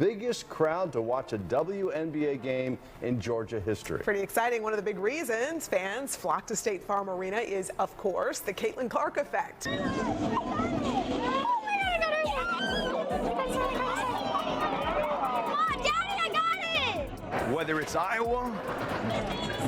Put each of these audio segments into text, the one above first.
biggest crowd to watch a WNBA game in Georgia history. Pretty exciting. One of the big reasons fans flock to State Farm Arena is, of course, the Caitlin Clark effect. Whether it's Iowa,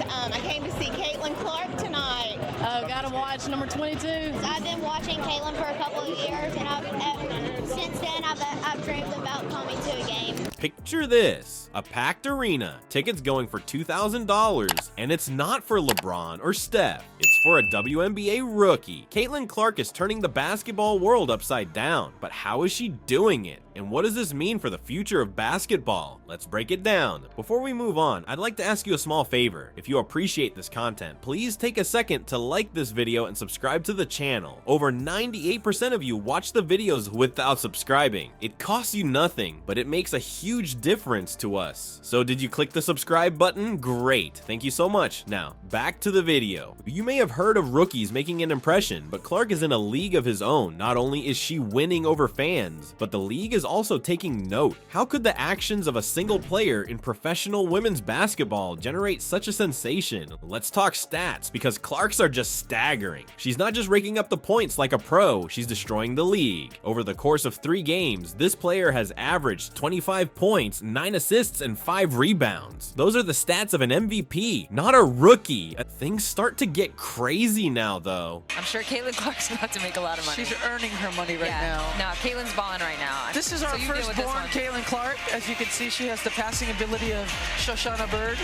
I came to see Caitlin Clark tonight. Oh, got to watch number 22. I've been watching Caitlin for a couple of years, and since then I've dreamed about coming to a game. Picture this, a packed arena, tickets going for $2,000, and it's not for LeBron or Steph, it's for a WNBA rookie. Caitlin Clark is turning the basketball world upside down, but how is she doing it? And what does this mean for the future of basketball? Let's break it down. Before we move on, I'd like to ask you a small favor. If you appreciate this content, please take a second to like this video and subscribe to the channel. Over 98% of you watch the videos without subscribing. It costs you nothing, but it makes a huge difference to us. So did you click the subscribe button? Great, thank you so much. Now, back to the video. You may have heard of rookies making an impression, but Clark is in a league of his own. Not only is she winning over fans, but the league is also taking note. How could the actions of a single player in professional women's basketball generate such a sensation? Let's talk stats, because Clark's are just staggering. She's not just raking up the points like a pro, she's destroying the league. Over the course of 3 games, this player has averaged 25 points, 9 assists, and 5 rebounds. Those are the stats of an MVP, not a rookie. Things start to get crazy now, though. I'm sure Caitlin Clark's about to make a lot of money. She's earning her money right now. No, Caitlin's balling right now. This is our firstborn Caitlin Clark. As you can see, she has the passing ability of Shoshana Bird.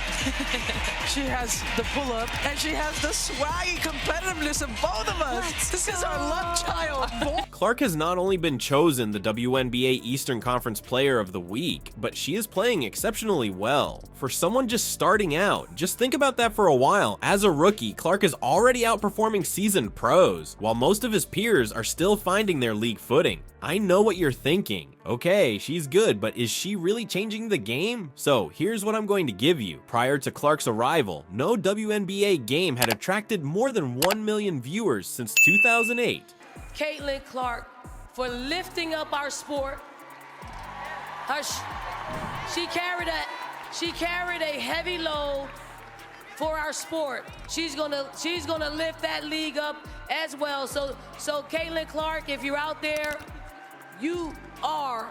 She has the pull-up, and she has the swaggy competitiveness of both of us. This is our love child. Clark has not only been chosen the WNBA Eastern Conference Player of the Week, but she is playing exceptionally well. For someone just starting out, just think about that for a while. As a rookie, Clark is already outperforming seasoned pros, while most of his peers are still finding their league footing. I know what you're thinking. Okay, she's good, but is she really changing the game? So here's what I'm going to give you. Prior to Clark's arrival, no WNBA game had attracted more than 1 million viewers since 2008. Caitlin Clark for lifting up our sport. She carried a heavy load for our sport. She's gonna lift that league up as well. So Caitlin Clark, if you're out there, you are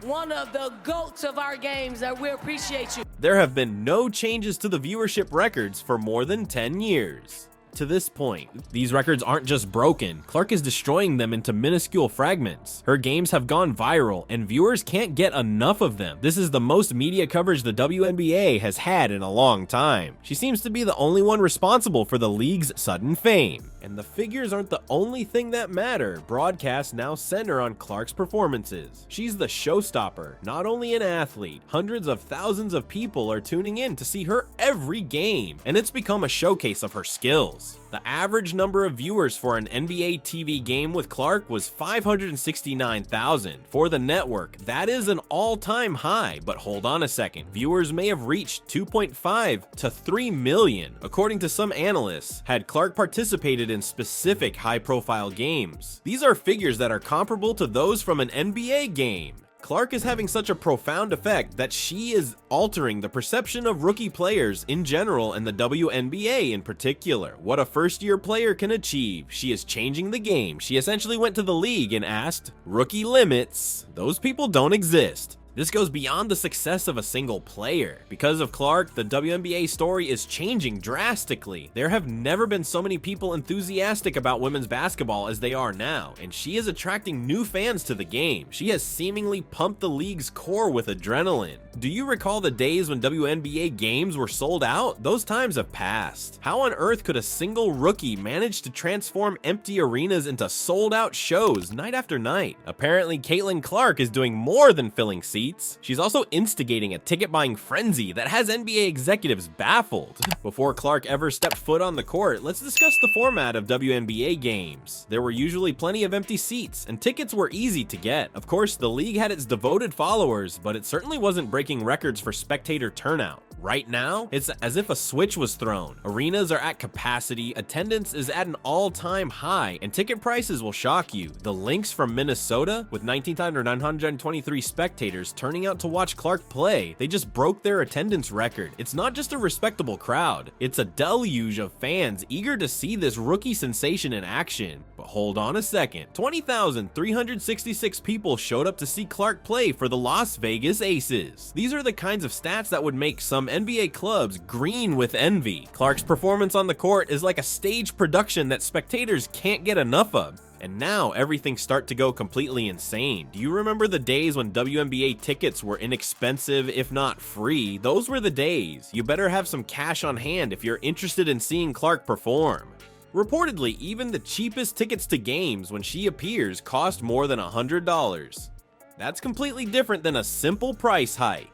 one of the GOATs of our games, that we appreciate you. There have been no changes to the viewership records for more than 10 years. To this point, these records aren't just broken, Clark is destroying them into minuscule fragments. Her games have gone viral, and viewers can't get enough of them. This is the most media coverage the WNBA has had in a long time. She seems to be the only one responsible for the league's sudden fame. And the figures aren't the only thing that matter. Broadcasts now center on Clark's performances. She's the showstopper, not only an athlete. Hundreds of thousands of people are tuning in to see her every game, and it's become a showcase of her skills. The average number of viewers for an NBA TV game with Clark was 569,000. For the network, that is an all-time high, but hold on a second. Viewers may have reached 2.5 to 3 million. According to some analysts, had Clark participated in specific high-profile games. These are figures that are comparable to those from an NBA game. Clark is having such a profound effect that she is altering the perception of rookie players in general and the WNBA in particular. What a first-year player can achieve. She is changing the game. She essentially went to the league and asked, "Rookie limits? Those people don't exist." This goes beyond the success of a single player. Because of Clark, the WNBA story is changing drastically. There have never been so many people enthusiastic about women's basketball as they are now, and she is attracting new fans to the game. She has seemingly pumped the league's core with adrenaline. Do you recall the days when WNBA games were sold out? Those times have passed. How on earth could a single rookie manage to transform empty arenas into sold-out shows night after night? Apparently, Caitlin Clark is doing more than filling seats. She's also instigating a ticket-buying frenzy that has NBA executives baffled. Before Clark ever stepped foot on the court, let's discuss the format of WNBA games. There were usually plenty of empty seats, and tickets were easy to get. Of course, the league had its devoted followers, but it certainly wasn't breaking records for spectator turnout. Right now, it's as if a switch was thrown. Arenas are at capacity, attendance is at an all-time high, and ticket prices will shock you. The Lynx from Minnesota, with 19,923 spectators turning out to watch Clark play, they just broke their attendance record. It's not just a respectable crowd, it's a deluge of fans eager to see this rookie sensation in action. But hold on a second, 20,366 people showed up to see Clark play for the Las Vegas Aces. These are the kinds of stats that would make some NBA clubs green with envy. Clark's performance on the court is like a stage production that spectators can't get enough of. And now everything starts to go completely insane. Do you remember the days when WNBA tickets were inexpensive, if not free? Those were the days. You better have some cash on hand if you're interested in seeing Clark perform. Reportedly, even the cheapest tickets to games when she appears cost more than $100. That's completely different than a simple price hike.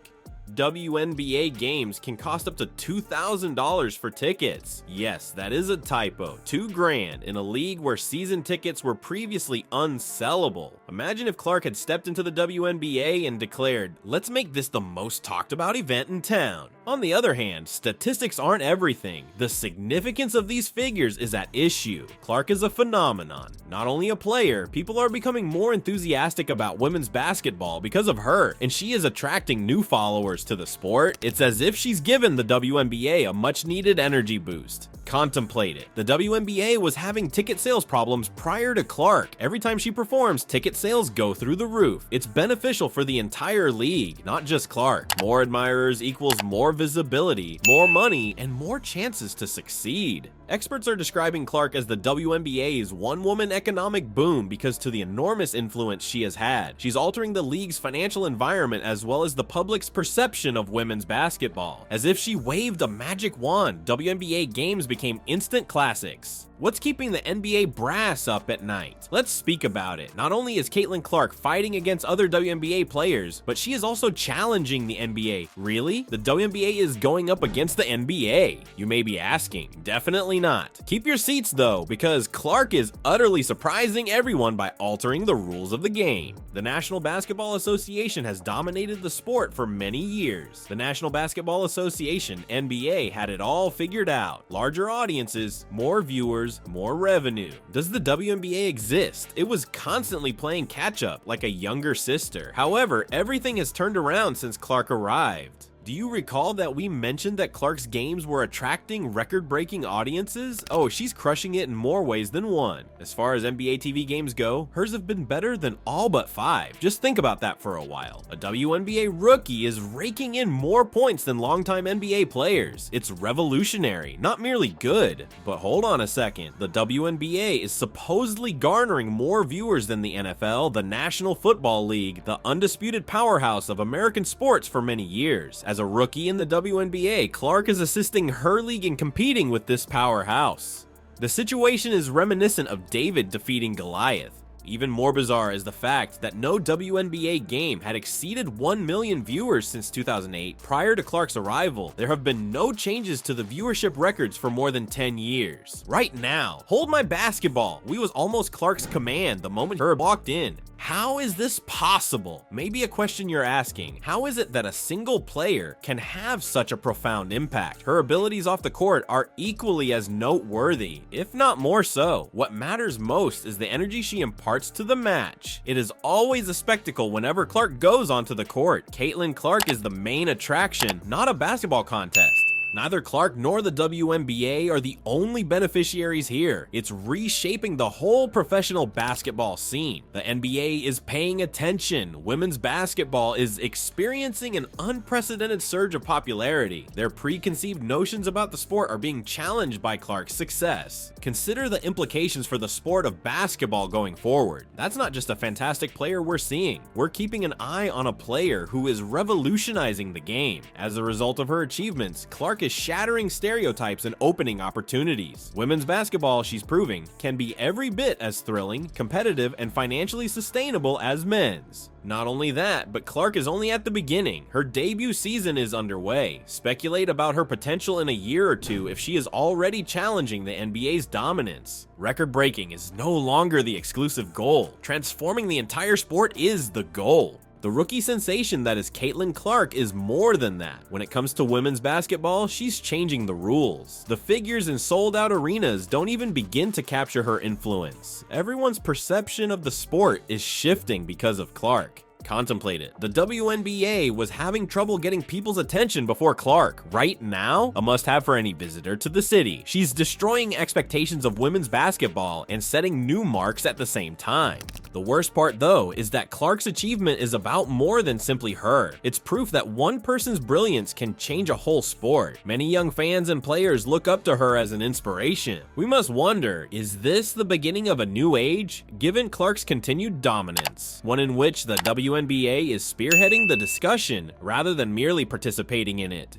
WNBA games can cost up to $2,000 for tickets. Yes, that is a typo. $2,000 in a league where season tickets were previously unsellable. Imagine if Clark had stepped into the WNBA and declared, "Let's make this the most talked about event in town." On the other hand, statistics aren't everything. The significance of these figures is at issue. Clark is a phenomenon. Not only a player, people are becoming more enthusiastic about women's basketball because of her, and she is attracting new followers to the sport. It's as if she's given the WNBA a much needed energy boost. Contemplate it. The WNBA was having ticket sales problems prior to Clark. Every time she performs, ticket sales go through the roof. It's beneficial for the entire league, not just Clark. More admirers equals more visibility, more money, and more chances to succeed. Experts are describing Clark as the WNBA's one-woman economic boom because to the enormous influence she has had. She's altering the league's financial environment as well as the public's perception of women's basketball. As if she waved a magic wand, WNBA games became instant classics. What's keeping the NBA brass up at night? Let's speak about it. Not only is Caitlin Clark fighting against other WNBA players, but she is also challenging the NBA. Really? The WNBA is going up against the NBA? You may be asking. Definitely not. Keep your seats though, because Clark is utterly surprising everyone by altering the rules of the game. The National Basketball Association has dominated the sport for many years. The National Basketball Association, NBA, had it all figured out. Larger audiences, more viewers, more revenue. Does the WNBA exist? It was constantly playing catch up like a younger sister. However, everything has turned around since Clark arrived. Do you recall that we mentioned that Clark's games were attracting record-breaking audiences? Oh, she's crushing it in more ways than one. As far as NBA TV games go, hers have been better than all but 5. Just think about that for a while. A WNBA rookie is raking in more points than longtime NBA players. It's revolutionary, not merely good. But hold on a second, the WNBA is supposedly garnering more viewers than the NFL, the National Football League, the undisputed powerhouse of American sports for many years. As a rookie in the WNBA, Clark is assisting her league in competing with this powerhouse. The situation is reminiscent of David defeating Goliath. Even more bizarre is the fact that no WNBA game had exceeded 1 million viewers since 2008. Prior to Clark's arrival, there have been no changes to the viewership records for more than 10 years. Right now, hold my basketball. We was almost Clark's command the moment her walked in. How is this possible? Maybe a question you're asking. How is it that a single player can have such a profound impact? Her abilities off the court are equally as noteworthy, if not more so. What matters most is the energy she imparts to the match. It is always a spectacle whenever Clark goes onto the court. Caitlin Clark is the main attraction, not a basketball contest. Neither Clark nor the WNBA are the only beneficiaries here. It's reshaping the whole professional basketball scene. The NBA is paying attention. Women's basketball is experiencing an unprecedented surge of popularity. Their preconceived notions about the sport are being challenged by Clark's success. Consider the implications for the sport of basketball going forward. That's not just a fantastic player we're seeing. We're keeping an eye on a player who is revolutionizing the game. As a result of her achievements, Clark is shattering stereotypes and opening opportunities. Women's basketball, she's proving, can be every bit as thrilling, competitive, and financially sustainable as men's. Not only that, but Clark is only at the beginning. Her debut season is underway. Speculate about her potential in a year or two if she is already challenging the NBA's dominance. Record breaking is no longer the exclusive goal. Transforming the entire sport is the goal. The rookie sensation that is Caitlin Clark is more than that. When it comes to women's basketball, she's changing the rules. The figures in sold-out arenas don't even begin to capture her influence. Everyone's perception of the sport is shifting because of Clark. Contemplate it. The WNBA was having trouble getting people's attention before Clark. Right now, a must-have for any visitor to the city. She's destroying expectations of women's basketball and setting new marks at the same time. The worst part, though, is that Clark's achievement is about more than simply her. It's proof that one person's brilliance can change a whole sport. Many young fans and players look up to her as an inspiration. We must wonder, is this the beginning of a new age, given Clark's continued dominance? One in which the WNBA is spearheading the discussion rather than merely participating in it.